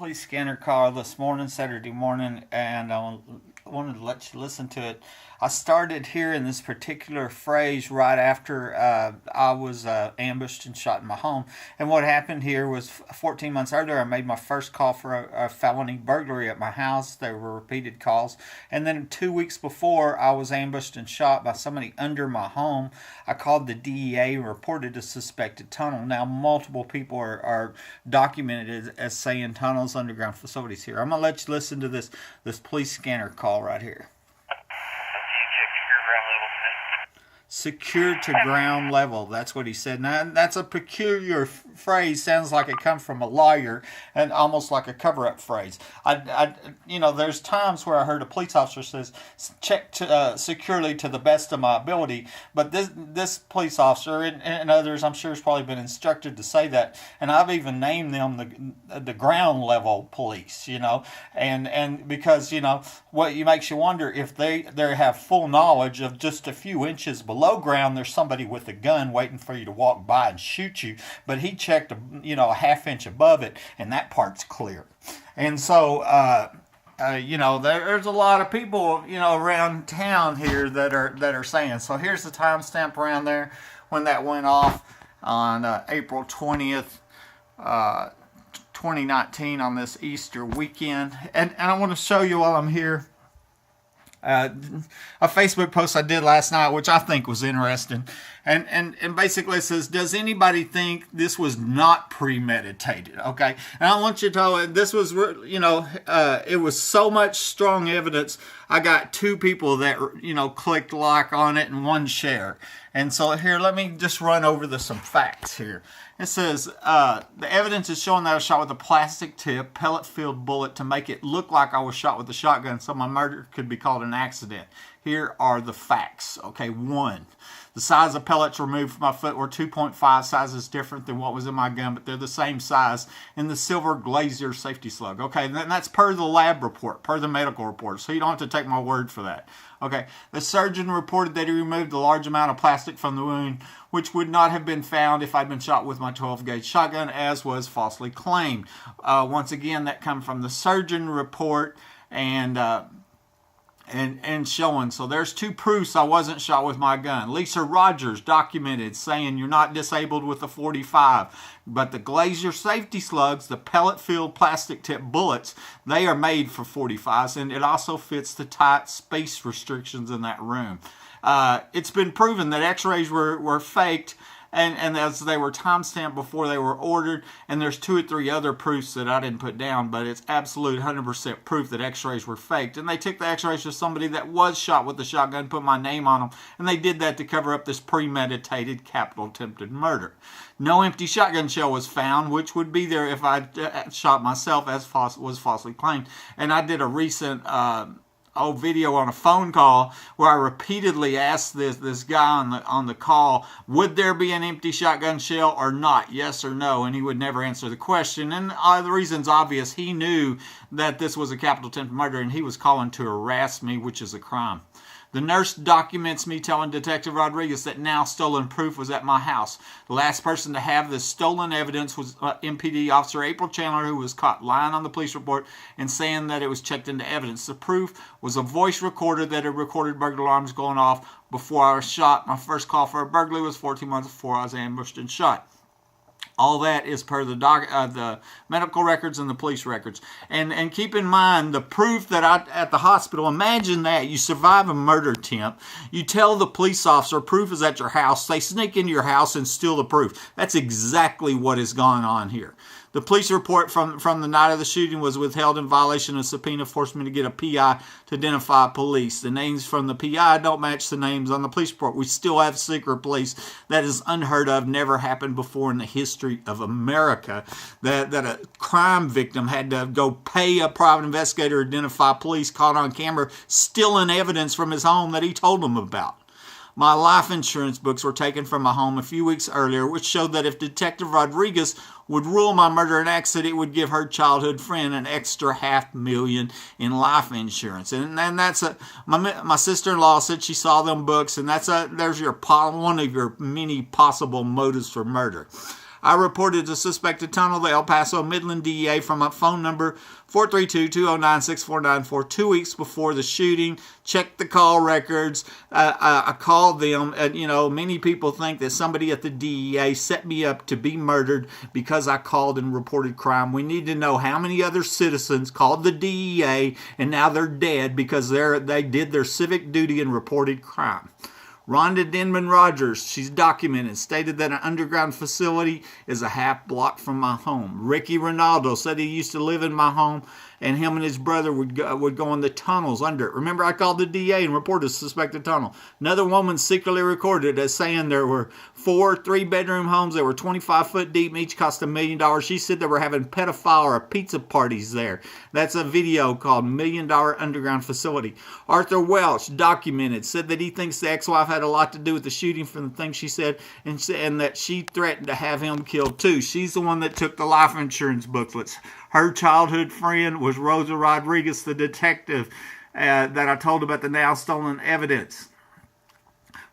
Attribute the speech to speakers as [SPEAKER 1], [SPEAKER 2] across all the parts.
[SPEAKER 1] Police scanner call this morning, Saturday morning, and I wanted to let you listen to it. I started hearing this particular phrase right after I was ambushed and shot in my home. And what happened here was 14 months earlier, I made my first call for a felony burglary at my house. There were repeated calls. And then 2 weeks before I was ambushed and shot by somebody under my home, I called the DEA and reported a suspected tunnel. Now, multiple people are documented as saying tunnels, underground facilities here. I'm going to let you listen to this police scanner call right here. Secure to ground level. That's what he said. Now, that's a peculiar phrase. Sounds like it comes from a lawyer and almost like a cover-up phrase. There's times where I heard a police officer says, check securely to the best of my ability. But this police officer and others, I'm sure, has probably been instructed to say that. And I've even named them the ground level police, and because, what makes you wonder if they have full knowledge of just a few inches below ground there's somebody with a gun waiting for you to walk by and shoot you, but he checked a half inch above it, and that part's clear. And so there's a lot of people around town here that are saying. So here's the timestamp around there when that went off on April 20th 2019 on this Easter weekend. And I want to show you while I'm here a Facebook post I did last night, which I think was interesting. And basically it says, does anybody think this was not premeditated? Okay. And I want you to know this was, it was so much strong evidence. I got 2 people that, clicked like on it and 1 share. And so here, let me just run over some facts here. It says, the evidence is showing that I was shot with a plastic tip, pellet-filled bullet to make it look like I was shot with a shotgun, so my murder could be called an accident. Here are the facts. Okay, 1. The size of pellets removed from my foot were 2.5 sizes different than what was in my gun, but they're the same size in the silver glazier safety slug. Okay, and that's per the lab report, per the medical report, so you don't have to take my word for that. Okay, the surgeon reported that he removed a large amount of plastic from the wound, which would not have been found if I'd been shot with my 12-gauge shotgun, as was falsely claimed. Once again, that comes from the surgeon report and showing. So there's 2 proofs I wasn't shot with my gun. Lisa Rogers documented saying you're not disabled with a 45. But the glazier safety slugs, the pellet-filled plastic tip bullets, they are made for 45s, and it also fits the tight space restrictions in that room. It's been proven that x-rays were faked, and as they were timestamped before they were ordered, and there's 2 or 3 other proofs that I didn't put down, but it's absolute 100% proof that x-rays were faked. And they took the x-rays of somebody that was shot with a shotgun, put my name on them, and they did that to cover up this premeditated capital attempted murder. No empty shotgun shell was found, which would be there if I shot myself, as was falsely claimed. And I did a recent video on a phone call where I repeatedly asked this guy on the call, would there be an empty shotgun shell or not, yes or no, and he would never answer the question. And the reason's obvious. He knew that this was a capital attempted murder, and he was calling to harass me, which is a crime. The nurse documents me telling Detective Rodriguez that now stolen proof was at my house. The last person to have this stolen evidence was MPD Officer April Chandler, who was caught lying on the police report and saying that it was checked into evidence. The proof was a voice recorder that had recorded burglar alarms going off before I was shot. My first call for a burglary was 14 months before I was ambushed and shot. All that is per the medical records and the police records. And keep in mind the proof that at the hospital, imagine that. You survive a murder attempt. You tell the police officer proof is at your house. They sneak into your house and steal the proof. That's exactly what is going on here. The police report from the night of the shooting was withheld in violation of subpoena, forced me to get a PI to identify police. The names from the PI don't match the names on the police report. We still have secret police. That is unheard of, never happened before in the history of America, that a crime victim had to go pay a private investigator to identify police caught on camera stealing evidence from his home that he told them about. My life insurance books were taken from my home a few weeks earlier, which showed that if Detective Rodriguez would rule my murder an accident, it would give her childhood friend an extra $500,000 in life insurance. And that's my sister-in-law said she saw them books, and there's one of your many possible motives for murder. I reported the suspected tunnel, the El Paso Midland DEA, from a phone number 432-209-6494 2 weeks before the shooting. Checked the call records. I called them. Many people think that somebody at the DEA set me up to be murdered because I called and reported crime. We need to know how many other citizens called the DEA and now they're dead because they did their civic duty and reported crime. Rhonda Denman Rogers, she's documented, stated that an underground facility is a half block from my home. Ricky Ronaldo said he used to live in my home and him and his brother would go in the tunnels under it. Remember, I called the DA and reported a suspected tunnel. Another woman secretly recorded as saying there were 4 3-bedroom homes that were 25 foot deep, each cost $1 million. She said they were having pedophile or pizza parties there. That's a video called $1 Million Underground Facility. Arthur Welch documented, said that he thinks the ex-wife had a lot to do with the shooting from the things she said, and that she threatened to have him killed too. She's the one that took the life insurance booklets. Her childhood friend was Rosa Rodriguez, the detective that I told about the now stolen evidence.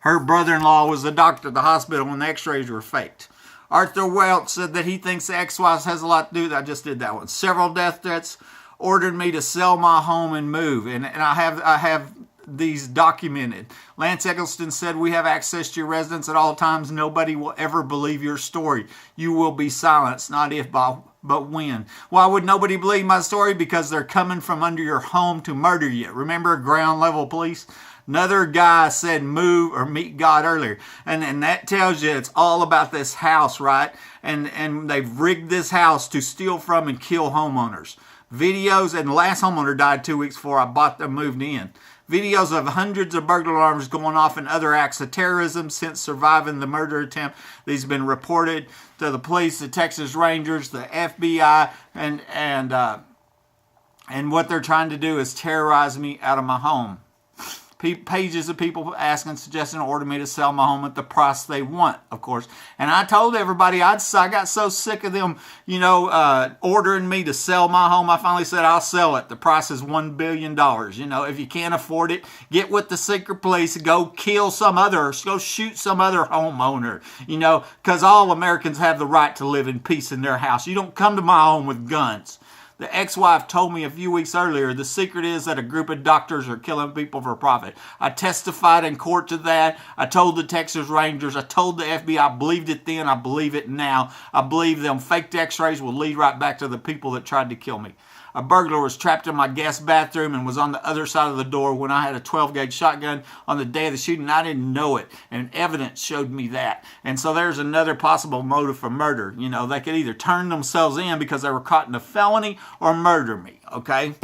[SPEAKER 1] Her brother-in-law was the doctor at the hospital when the x-rays were faked. Arthur Welch said that he thinks the ex-wife has a lot to do with that. I just did that one. Several death threats, ordered me to sell my home and move. And I have these documented. Lance Eggleston said, we have access to your residence at all times. Nobody will ever believe your story. You will be silenced, not if, but when. Why would nobody believe my story? Because they're coming from under your home to murder you. Remember ground level police? Another guy said move or meet God earlier. And that tells you it's all about this house, right? And they've rigged this house to steal from and kill homeowners. Videos, and the last homeowner died 2 weeks before I bought them, moved in. Videos of hundreds of burglar alarms going off and other acts of terrorism since surviving the murder attempt. These have been reported to the police, the Texas Rangers, the FBI, and what they're trying to do is terrorize me out of my home. Pages of people asking, suggesting, order me to sell my home at the price they want, of course. And I told everybody, I got so sick of them, ordering me to sell my home. I finally said, I'll sell it. The price is $1 billion. If you can't afford it, get with the secret police, go shoot some other homeowner, because all Americans have the right to live in peace in their house. You don't come to my home with guns. The ex-wife told me a few weeks earlier, the secret is that a group of doctors are killing people for profit. I testified in court to that. I told the Texas Rangers. I told the FBI. I believed it then. I believe it now. I believe them faked x-rays will lead right back to the people that tried to kill me. A burglar was trapped in my guest bathroom and was on the other side of the door when I had a 12-gauge shotgun on the day of the shooting. I didn't know it, and evidence showed me that. And so there's another possible motive for murder. They could either turn themselves in because they were caught in a felony or murder me, okay?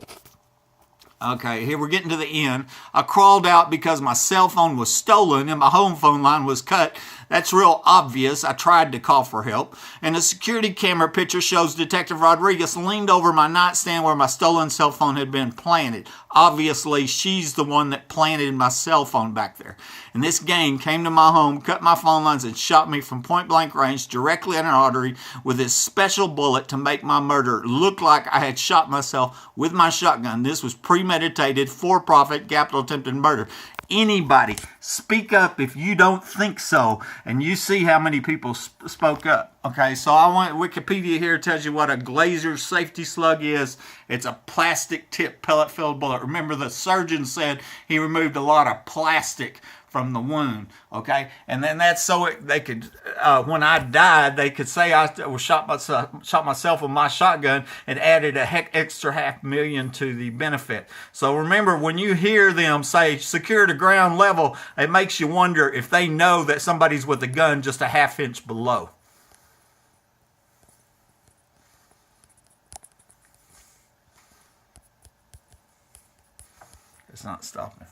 [SPEAKER 1] Okay, here we're getting to the end. I crawled out because my cell phone was stolen and my home phone line was cut. That's real obvious. I tried to call for help. And a security camera picture shows Detective Rodriguez leaned over my nightstand where my stolen cell phone had been planted. Obviously, she's the one that planted my cell phone back there. And this gang came to my home, cut my phone lines, and shot me from point-blank range directly in an artery with this special bullet to make my murder look like I had shot myself with my shotgun. This was premeditated, for-profit, capital attempted murder. Anybody, speak up if you don't think so. And you see how many people spoke up. Okay, so Wikipedia here tells you what a Glazer safety slug is. It's a plastic tip pellet-filled bullet. Remember, the surgeon said he removed a lot of plastic from the wound, okay? And then that's so they could, when I died, they could say I was shot myself with my shotgun and added extra $500,000 to the benefit. So remember, when you hear them say secure to ground level, it makes you wonder if they know that somebody's with a gun just a half inch below. It's not stopping.